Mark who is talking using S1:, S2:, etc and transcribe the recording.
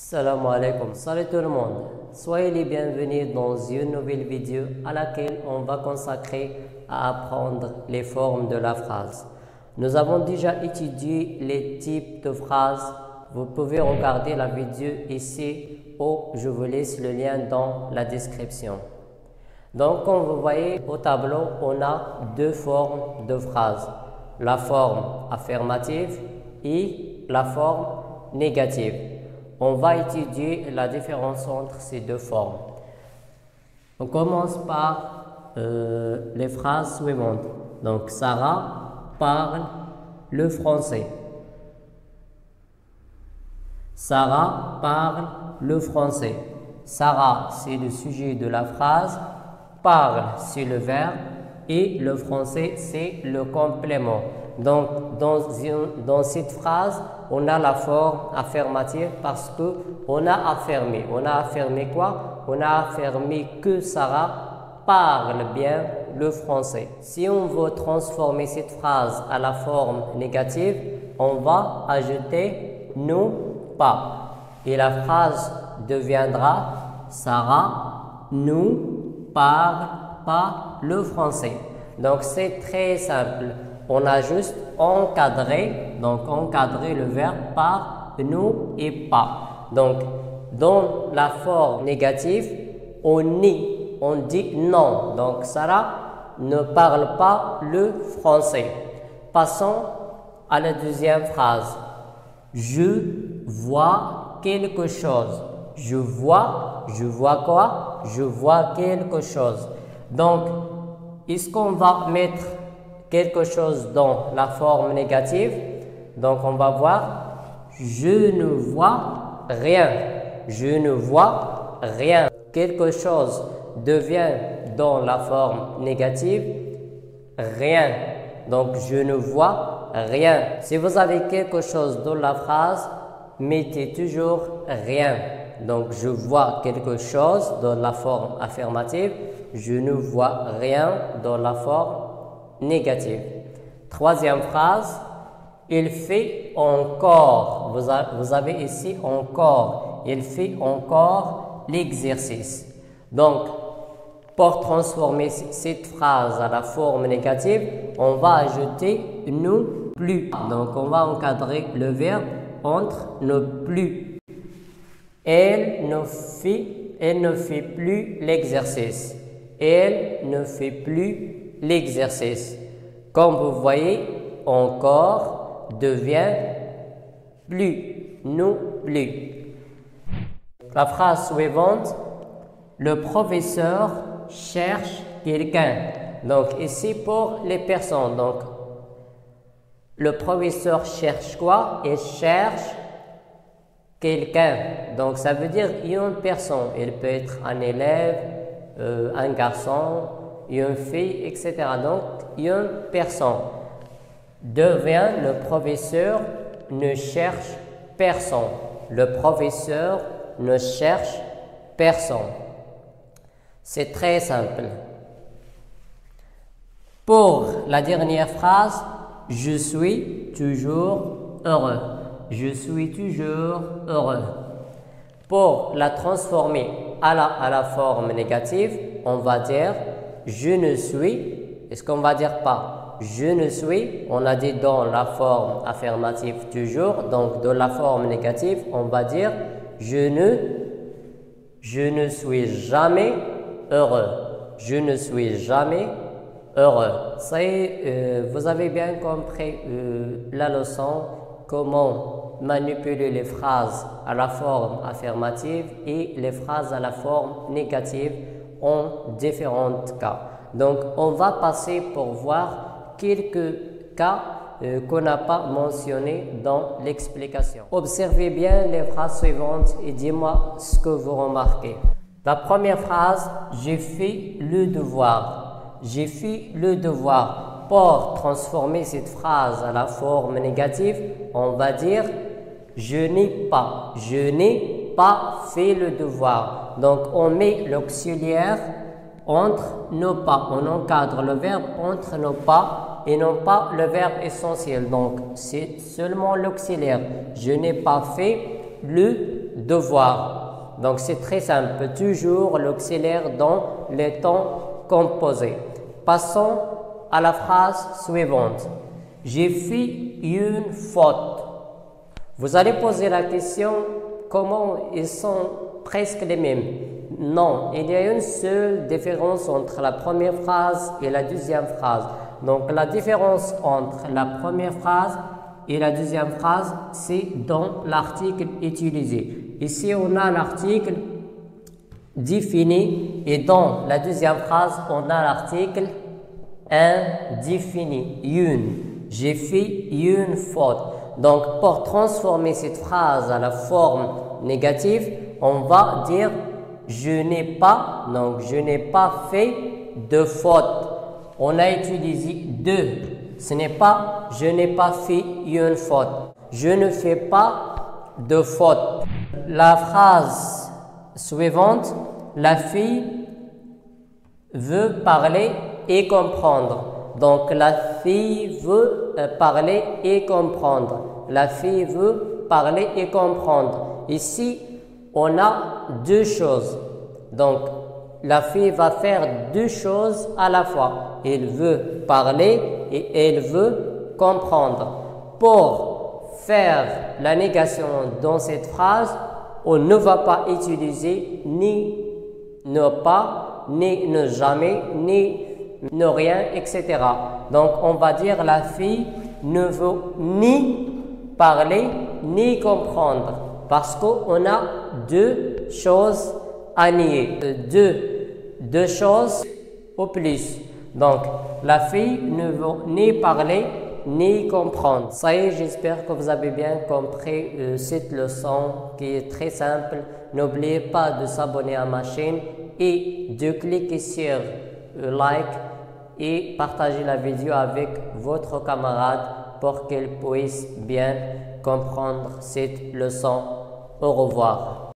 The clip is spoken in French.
S1: Salam alaikum, salut tout le monde. Soyez les bienvenus dans une nouvelle vidéo à laquelle on va consacrer à apprendre les formes de la phrase. Nous avons déjà étudié les types de phrases. Vous pouvez regarder la vidéo ici ou je vous laisse le lien dans la description. Donc, comme vous voyez au tableau, on a deux formes de phrases. La forme affirmative et la forme négative. On va étudier la différence entre ces deux formes. On commence par les phrases suivantes. Donc, Sarah parle le français. Sarah parle le français. Sarah, c'est le sujet de la phrase. Parle, c'est le verbe. Et le français, c'est le complément. Donc, dans cette phrase, on a la forme affirmative parce qu'on a affirmé. On a affirmé quoi? On a affirmé que Sarah parle bien le français. Si on veut transformer cette phrase à la forme négative, on va ajouter nous pas. Et la phrase deviendra Sarah nous parle pas le français. Donc, c'est très simple. On a juste encadré, le verbe par nous et pas. Donc, dans la forme négative, on dit non. Donc, Sarah ne parle pas le français. Passons à la deuxième phrase. Je vois quelque chose. Je vois quoi? Je vois quelque chose. Donc, est-ce qu'on va mettre quelque chose dans la forme négative? Donc, on va voir, je ne vois rien. Je ne vois rien. Quelque chose devient dans la forme négative, rien. Donc, je ne vois rien. Si vous avez quelque chose dans la phrase, mettez toujours rien. Donc, je vois quelque chose dans la forme affirmative. Je ne vois rien dans la forme négative. Troisième phrase, il fait encore. Vous avez ici encore. Il fait encore l'exercice. Donc, pour transformer cette phrase à la forme négative, on va ajouter ne plus. Donc, on va encadrer le verbe entre ne plus. Elle ne fait plus l'exercice. Elle ne fait plus l'exercice. Comme vous voyez, encore devient plus, nous plus. La phrase suivante, le professeur cherche quelqu'un. Donc ici pour les personnes. Donc le professeur cherche quoi? Il cherche quelqu'un. Donc ça veut dire une personne. Il peut être un élève, un garçon, une fille, etc. Donc, une personne devient le professeur ne cherche personne. Le professeur ne cherche personne. C'est très simple. Pour la dernière phrase, je suis toujours heureux. Je suis toujours heureux. Pour la transformer à la forme négative, on va dire je ne suis. Est-ce qu'on va dire pas je ne suis? On a dit dans la forme affirmative toujours. Donc, dans la forme négative, on va dire je ne suis jamais heureux. Je ne suis jamais heureux. Vous avez bien compris la leçon, comment manipuler les phrases à la forme affirmative et les phrases à la forme négative en différents cas. Donc, on va passer pour voir quelques cas qu'on n'a pas mentionnés dans l'explication. Observez bien les phrases suivantes et dis-moi ce que vous remarquez. La première phrase, j'ai fait le devoir. J'ai fait le devoir. Pour transformer cette phrase à la forme négative, on va dire je n'ai pas fait le devoir. Donc, on met l'auxiliaire entre nos pas. On encadre le verbe entre nos pas et non pas le verbe essentiel. Donc, c'est seulement l'auxiliaire. Je n'ai pas fait le devoir. Donc c'est très simple, toujours l'auxiliaire dans les temps composés. Passons à la phrase suivante. J'ai fait une faute. Vous allez poser la question, comment ils sont presque les mêmes? Non, il y a une seule différence entre la première phrase et la deuxième phrase. Donc la différence entre la première phrase et la deuxième phrase, c'est dans l'article utilisé. Ici, on a l'article défini et dans la deuxième phrase, on a l'article indéfini. Une. J'ai fait une faute. Donc, pour transformer cette phrase à la forme négative, on va dire je n'ai pas, donc je n'ai pas fait de faute. On a utilisé deux. Ce n'est pas je n'ai pas fait une faute. Je ne fais pas de faute. La phrase suivante, la fille veut parler et comprendre. Donc la fille veut parler et comprendre. La fille veut parler et comprendre. Ici, on a deux choses. Donc la fille va faire deux choses à la fois. Elle veut parler et elle veut comprendre. Pour faire la négation dans cette phrase, on ne va pas utiliser ni ne pas, ni ne jamais, ni ne rien, etc. Donc, on va dire la fille ne veut ni parler ni comprendre parce qu'on a deux choses à nier, deux choses au plus. Donc, la fille ne veut ni parler ni comprendre. Ça y est, j'espère que vous avez bien compris cette leçon qui est très simple. N'oubliez pas de s'abonner à ma chaîne et de cliquer sur like et partager la vidéo avec votre camarade pour qu'il puisse bien comprendre cette leçon. Au revoir.